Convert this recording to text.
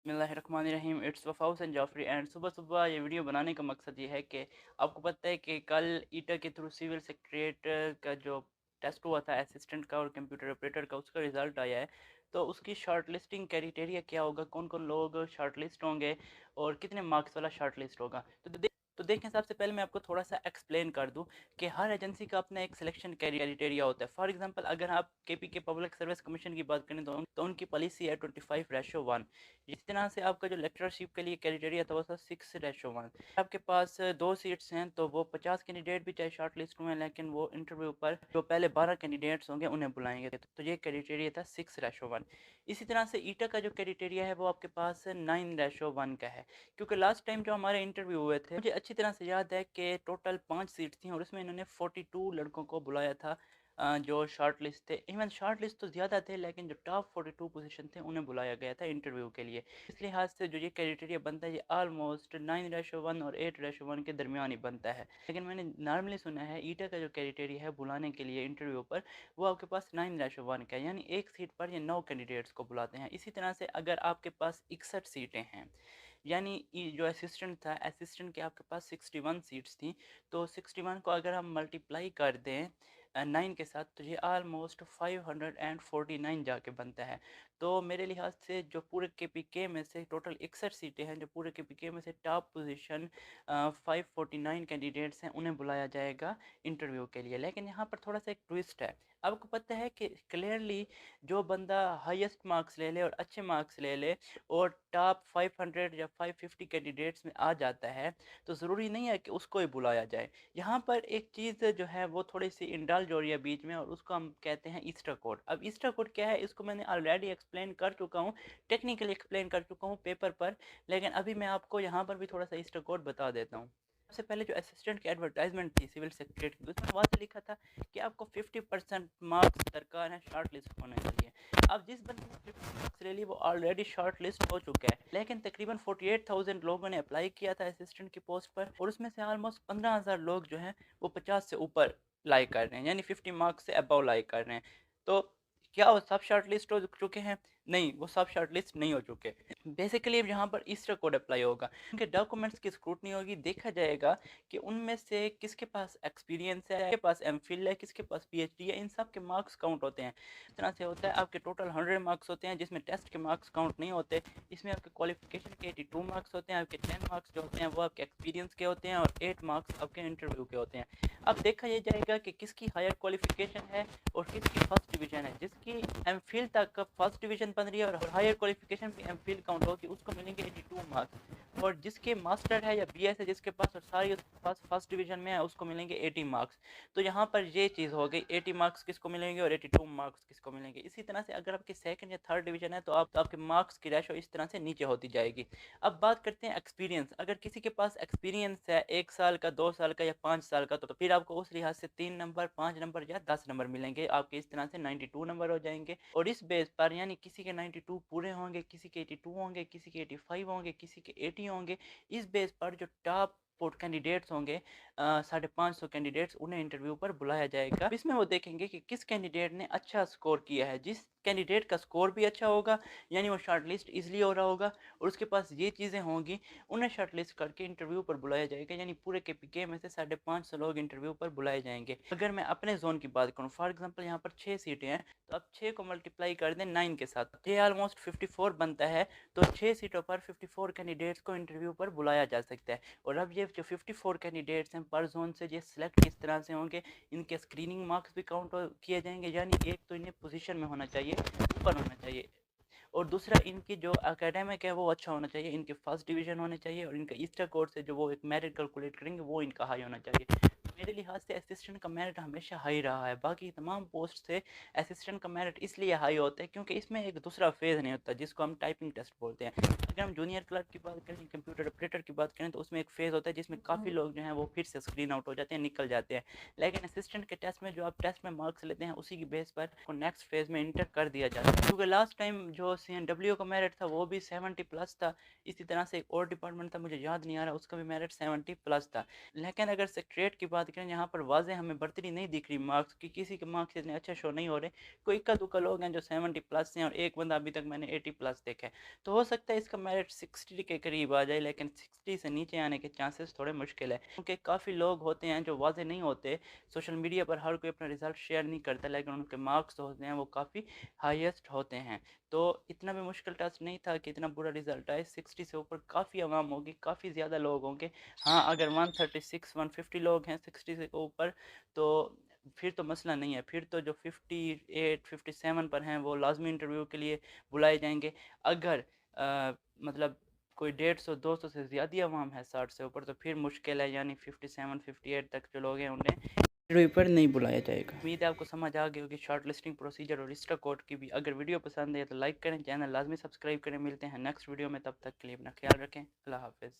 बिस्मिल्लाहिर्रहमानिर्रहीम। It's Wafa Hussain Jaffrey and सुबह सुबह ये वीडियो बनाने का मकसद ये है कि आपको पता है कि कल ईटा के थ्रू सिविल सेक्रेटरीट का जो टेस्ट हुआ था असिस्टेंट का और कंप्यूटर ऑपरेटर का, उसका रिज़ल्ट आया है। तो उसकी शॉर्ट लिस्टिंग क्राइटेरिया क्या होगा, कौन कौन लोग शॉर्ट लिस्ट होंगे और कितने मार्क्स वाला शॉर्ट लिस्ट होगा। तो देखें, सबसे पहले मैं आपको थोड़ा सा एक्सप्लेन कर दूं कि हर एजेंसी का अपना एक सिलेक्शन क्राइटेरिया होता है। फॉर एग्जांपल, अगर आप केपी के पब्लिक सर्विस कमीशन की बात करें तो उनकी पॉलिसी है 25:1। इस तरह से आपका जो लेक्चरशिप के लिए क्राइटेरिया था वो था 6:1। आपके पास 2 सीट्स हैं तो वो 50 कैंडिडेट भी चाहे शॉर्ट लिस्ट हुए, लेकिन वो इंटरव्यू पर जो पहले 12 कैंडिडेट्स होंगे उन्हें बुलाएंगे। तो ये क्राइटेरिया था 6:1। इसी तरह से ईटा का जो क्राइटेरिया है वो आपके पास 9:1 का है। क्योंकि लास्ट टाइम जो हमारे इंटरव्यू हुए थे, मुझे अच्छी तरह से याद है कि टोटल 5 सीट थी और उसमें इन्होंने 42 लड़कों को बुलाया था जो शॉर्ट लिस्ट थे। इवन शॉर्ट लिस्ट तो ज़्यादा थे, लेकिन जो टॉप 42 पोजीशन थे उन्हें बुलाया गया था इंटरव्यू के लिए। इस लिहाज से जो ये क्राइटेरिया बनता है ये ऑलमोस्ट 9:1 और 8:1 के दरमियान ही बनता है। लेकिन मैंने नॉर्मली सुना है ईटा का जो क्राइटेरिया है बुलाने के लिए इंटरव्यू पर, वो आपके पास 9:1 का है, यानी एक सीट पर ये 9 कैंडिडेट्स को बुलाते हैं। इसी तरह से अगर आपके पास 61 सीटें हैं, यानी जो असिस्टेंट था, असिस्टेंट के आपके पास 61 सीट्स थी, तो 61 को अगर हम मल्टीप्लाई कर दें 9 के साथ तो ये आलमोस्ट 549 जाके बनता है। तो मेरे लिहाज से जो पूरे के पी के में से टोटल 61 सीटें हैं, जो पूरे के पी के में से टॉप पोजीशन 549 कैंडिडेट्स हैं, उन्हें बुलाया जाएगा इंटरव्यू के लिए। लेकिन यहाँ पर थोड़ा सा एक ट्विस्ट है। आपको पता है कि क्लियरली जो बंदा हाईएस्ट मार्क्स ले ले और अच्छे मार्क्स ले ले और टॉप 500 या 550 कैंडिडेट्स में आ जाता है, तो ज़रूरी नहीं है कि उसको ही बुलाया जाए। यहाँ पर एक चीज़ जो है वो थोड़ी सी इंडल्ज हो रही है बीच में, और उसको हम कहते हैं ईस्टर कोड। अब ईस्टर कोड क्या है, इसको मैंने ऑलरेडी एक्सप्लेन कर चुका हूँ, टेक्निकली एक्सप्लेन कर चुका हूँ पेपर पर, लेकिन अभी मैं आपको यहाँ पर भी थोड़ा सा ईस्टर कोड बता देता हूँ। सबसे पहले जो असिस्टेंट की एडवर्टाइजमेंट थी सिविल सेक्रेटरी की, उसमें वाज़ेह लिखा था कि आपको 50% मार्क्स दरकार है शॉर्ट लिस्ट होने के लिए। अब जिस बंदे ने 50 मार्क्स ले लिए वो ऑलरेडी शॉर्ट लिस्ट हो चुका है, लेकिन तकरीबन 48,000 लोगों ने अप्लाई किया था असिस्टेंट की पोस्ट पर, और उसमें से ऑलमोस्ट 15,000 लोग जो हैं वो 50 से ऊपर लाई कर रहे हैं, यानी 50 मार्क्स से अबव लाई कर रहे हैं। तो क्या वो सब शॉर्ट लिस्ट हो चुके हैं? नहीं, वो सब शॉर्ट लिस्ट नहीं हो चुके। बेसिकली यहाँ पर ईस्टर कोड अप्लाई होगा, उनके डॉक्यूमेंट्स की स्क्रूटनी होगी, देखा जाएगा कि उनमें से किसके पास एक्सपीरियंस है, किसके पास एमफिल है, किसके पास पीएचडी है। इन सब के मार्क्स काउंट होते हैं। इस तरह से होता है, आपके टोटल 100 मार्क्स होते हैं जिसमें टेस्ट के मार्क्स काउंट नहीं होते। इसमें आपके क्वालिफिकेशन के 82 मार्क्स होते हैं, आपके 10 मार्क्स जो होते हैं वो आपके एक्सपीरियंस के होते हैं और 8 मार्क्स आपके इंटरव्यू के होते हैं। अब देखा यह जाएगा कि किसकी हायर क्वालिफिकेशन है और किसकी फर्स्ट डिवीजन है। जिसकी एमफिल तक फर्स्ट डिवीजन बन रही है और हायर क्वालिफिकेशन भी एमफिल काउंट होगी, उसको मिलेंगे 82 मार्क्स। और जिसके मास्टर है या बीएस है, जिसके पास और सारी फर्स्ट डिवीजन में है, उसको मिलेंगे 80 मार्क्स। तो यहाँ पर ये चीज़ हो गई, 80 मार्क्स किसको मिलेंगे और 82 मार्क्स किसको मिलेंगे। इसी तरह से अगर आपकी सेकंड या थर्ड डिवीजन है तो आपके मार्क्स की रेशो इस तरह से नीचे होती जाएगी। अब बात करते हैं एक्सपीरियंस। अगर किसी के पास एक्सपीरियंस है 1 साल का, 2 साल का या 5 साल का, तो फिर आपको उस लिहाज से 3 नंबर, 5 नंबर या 10 नंबर मिलेंगे आपके। इस तरह से 92 नंबर हो जाएंगे। और इस बेस पर यानी किसी के 92 पूरे होंगे, किसी के 82 होंगे, किसी के 85 होंगे, किसी के 80 होंगे। इस बेस पर जो टॉप कैंडिडेट्स होंगे 550 कैंडिडेट्स, उन्हें इंटरव्यू पर बुलाया जाएगा। इसमें वो देखेंगे कि किस कैंडिडेट ने अच्छा स्कोर किया है। जिस कैंडिडेट का स्कोर भी अच्छा होगा, यानी वो शॉर्टलिस्ट इजीली हो रहा होगा और उसके पास ये चीज़ें होंगी, उन्हें शॉर्टलिस्ट करके इंटरव्यू पर बुलाया जाएगा। यानी पूरे के पी के में से 550 लोग इंटरव्यू पर बुलाए जाएंगे। अगर मैं अपने जोन की बात करूँ, फॉर एग्जाम्पल यहाँ पर 6 सीटें हैं, तो अब 6 को मल्टीप्लाई कर दें 9 के साथ, ये ऑलमोस्ट 54 बनता है। तो 6 सीटों पर 54 कैंडिडेट्स को इंटरव्यू पर बुलाया जा सकता है। और अब ये जो 54 कैंडिडेट्स हैं पर जोन से ये सिलेक्ट किस तरह से होंगे, इनके स्क्रीनिंग मार्क्स भी काउंट किए जाएंगे। यानी एक तो इन्हें पोजीशन में होना चाहिए, ऊपर होना चाहिए, और दूसरा इनकी जो एकेडमिक है वो अच्छा होना चाहिए, इनके फर्स्ट डिवीजन होने चाहिए, और इनका ईस्टर कोड से जो वो एक मेरिट कैलकुलेट करेंगे वो इनका हाई होना चाहिए। मेरे लिहाज से असिस्टेंट का मेरिट हमेशा हाई रहा है। बाकी तमाम पोस्ट से असिस्टेंट का मेरिट इसलिए हाई होता है क्योंकि इसमें एक दूसरा फेज़ नहीं होता जिसको हम टाइपिंग टेस्ट बोलते हैं। अगर हम जूनियर क्लर्क की बात करें, कंप्यूटर ऑपरेटर की बात करें, तो उसमें एक फ़ेज़ होता है जिसमें काफ़ी लोग जो हैं वो फिर से स्क्रीन आउट हो जाते हैं, निकल जाते हैं। लेकिन असिस्टेंट के टेस्ट में जो आप टेस्ट में मार्क्स लेते हैं उसी की बेस पर को नेक्स्ट फेज़ में इंटर कर दिया जाता है। क्योंकि लास्ट टाइम जो CNW का मेरिट था वो भी 70+ था। इसी तरह से एक और डिपार्टमेंट था, मुझे याद नहीं आ रहा, उसका भी मेरिट 70+ था। लेकिन अगर सेक्रेटरीट की बात बात करें जहाँ पर वाज़े हमें बढ़तरी नहीं दिख रही मार्क्स की, किसी के मार्क्स इतने अच्छे शो नहीं हो रहे, कोई इक्का दुक्का लोग हैं जो 70 प्लस हैं और एक बंदा अभी तक मैंने 80 प्लस देखा है। तो हो सकता है इसका मेरिट 60 के करीब आ जाए, लेकिन 60 से नीचे आने के चांसेस थोड़े मुश्किल है, क्योंकि काफ़ी लोग होते हैं जो वाज़े नहीं होते। सोशल मीडिया पर हर कोई अपना रिजल्ट शेयर नहीं करता, लेकिन उनके मार्क्स होते हैं वो काफ़ी हाईएस्ट होते हैं। तो इतना भी मुश्किल टेस्ट नहीं था कि इतना बुरा रिजल्ट आए। 60 से ऊपर काफ़ी आवाम होगी, काफ़ी ज़्यादा लोग होंगे। हाँ, अगर 136 150 लोग हैं 60 से ऊपर, तो फिर तो मसला नहीं है, फिर तो जो 58 57 पर हैं वो लाजमी इंटरव्यू के लिए बुलाए जाएंगे। अगर मतलब कोई 150 200 से ज़्यादा आवाम है 60 से ऊपर, तो फिर मुश्किल है, यानी 57 58 तक जो लोग हैं उन्हें इंटरव्यू पर नहीं बुलाया जाएगा। उम्मीद है आपको समझ आ गई होगी शॉर्ट लिस्टिंग प्रोसीजर और इंस्टा कोड की भी। अगर वीडियो पसंद है तो लाइक करें, चैनल लाजमी सब्सक्राइब करें। मिलते हैं नेक्स्ट वीडियो में, तब तक के लिए अपना ख्याल रखें। अल्लाह हाफिज़।